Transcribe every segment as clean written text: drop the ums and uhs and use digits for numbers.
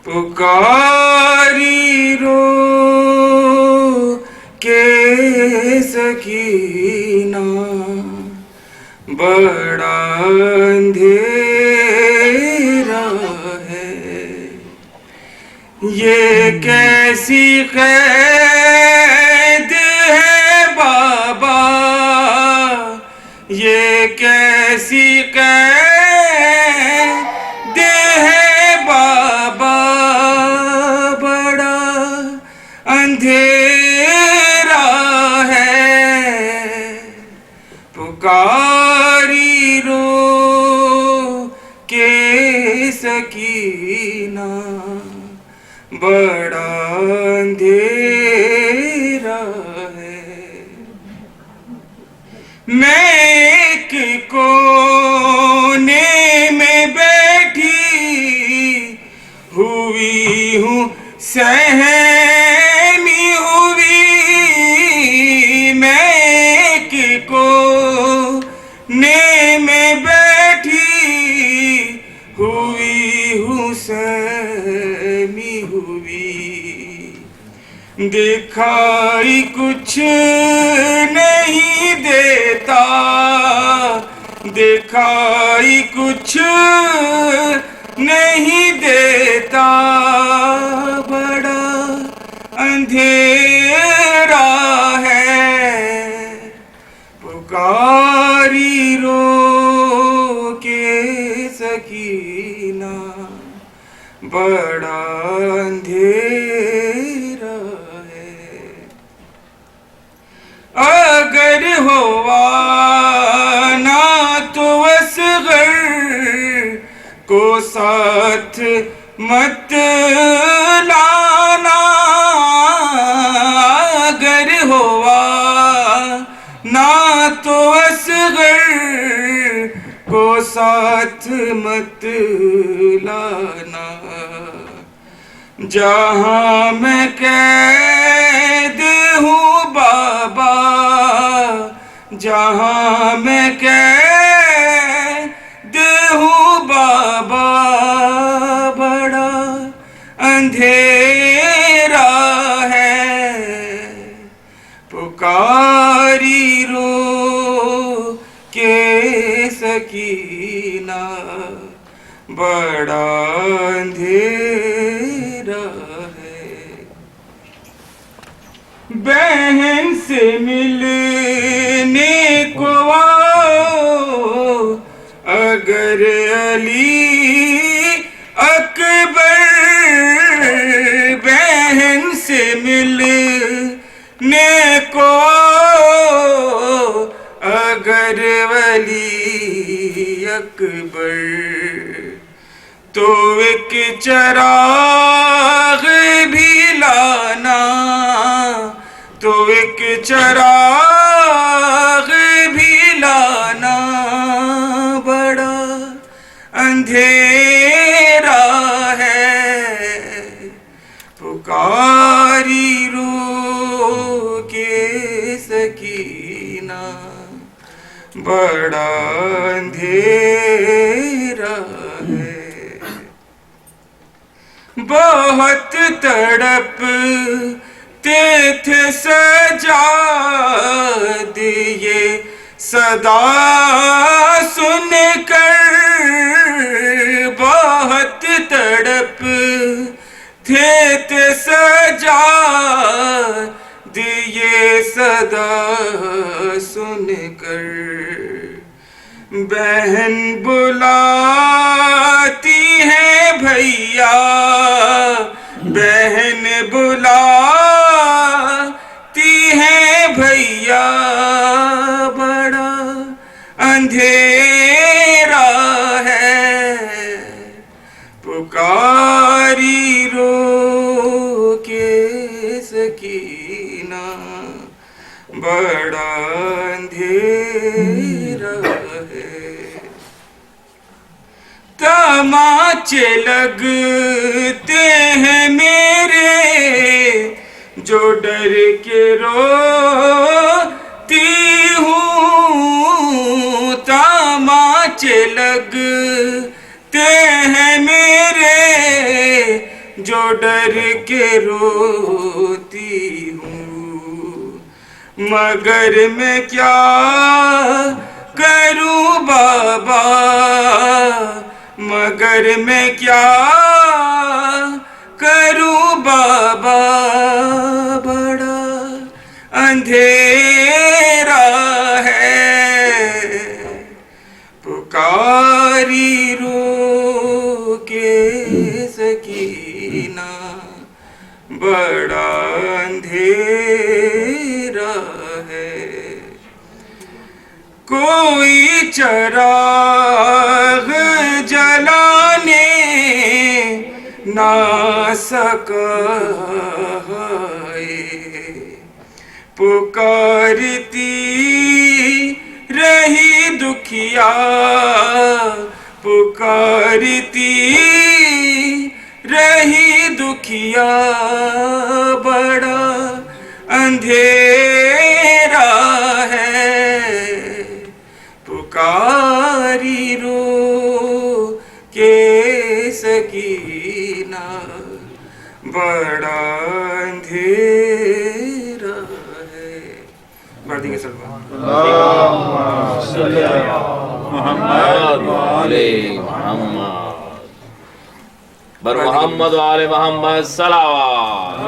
पुकारी रो के सकीना बड़ा अंधेरा है। ये कैसी कैद है बाबा, ये कैसी कैद है बाबा, बड़ा अंधेरा है। पुकारी रो के सकीना बड़ा अंधेरा है। मैं एक कोने में बैठी हुई हूँ, सहमी हुई। मैं एक कोने में बैठी हुई हूँ, सहमी हुई। दिखाई कुछ नहीं देता, दिखाई कुछ नहीं देता, बड़ा अंधेरा है। पुकारी रो के सकीना बड़ा अंधेरा है। अगर होवा ना तो असगर को साथ मत लाना। अगर होवा ना तो असगर को साथ मत लाना। जहाँ मैं कैद हूँ बाबा, जहाँ मैं कैद हूँ बाबा, बड़ा अंधेरा है। पुकारी रो के सकीना बड़ा अंधेरा है। बहन से मिलने को आओ अगर अली अकबर, बहन से मिलने को आओ अगर वली अकबर। तो एक चिराग भी लाना, तो एक चिराग भी लाना, बड़ा अंधेरा है। पुकारी रो के सकीना बड़ा अंधेरा है। बहुत तड़पते थे सजाद ये सदा सुनकर, बहुत तड़पते थे सजाद ये सदा सुनकर। बहन बुलाती है भैया, बहन बुलाती है भैया, बड़ा अंधेरा है। पुकारी रो के सकीना बड़ा अंधेरा है। तमाचे लगते हैं मेरे जो डर के रोती हूँ। तमाचे लगते हैं मेरे जो डर के रोती हूँ, मगर मैं क्या करूँ बाबा, मगर मैं क्या करूँ बाबा, बड़ा अंधेरा है, पुकारी रो के सकीना, बड़ा अंधेरा है। कोई चिराग जलाने ना सका है, पुकारती रही दुखिया, पुकारती रही दुखिया, बड़ा अंधेरा है, पुकारी रो के सकीना, बड़ा अंधेरा है। बढ़ देंगे सलमान। मोहम्मद वाले मोहम्मद सलावत।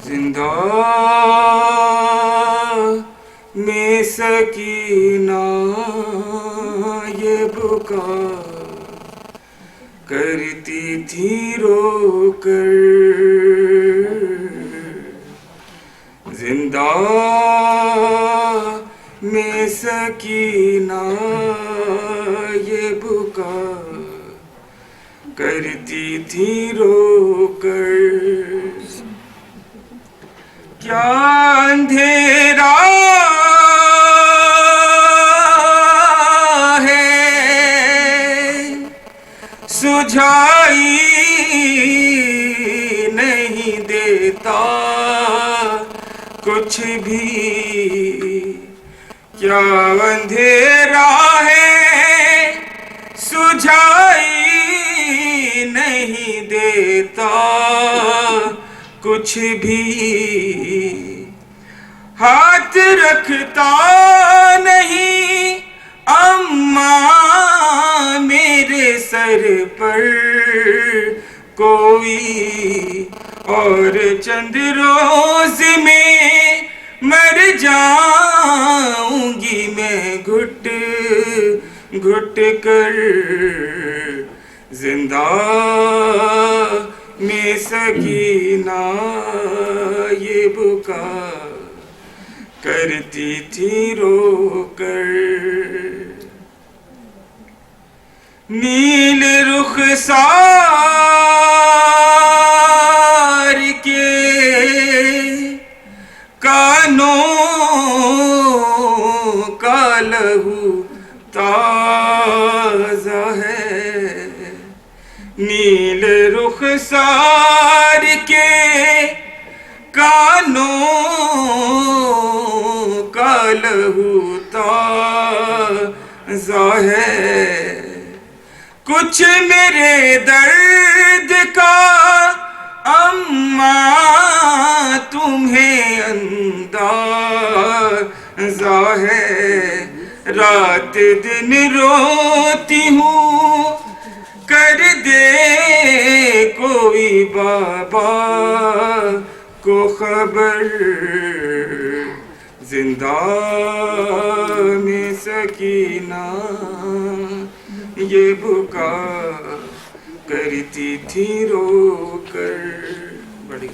जिंदा में सकीना ये बुका करती थी रोकर, जिंदा में सकीना ये बुका करती थी रोकर, क्या अंधेरा है सुझाई नहीं देता कुछ भी, क्या अंधेरा है सुझाई नहीं देता कुछ भी, हाथ रखता नहीं अम्मा मेरे सर पर कोई, और चंद रोज में मर जाऊंगी मैं घुट घुट कर, जिंदा में सकीना ये बुका करती थी रोकर, नील रुखसार के कानों का लहू ताजा है, नील रुखसार के कानों का लहू ताजा है, कुछ मेरे दर्द का अम्मा तुम्हें अंदाज़ा है, रात दिन रोती हूँ कर दे कोई बाबा को खबर, जिंदा में सकीना ये बुका करती थी रोकर। बड़ी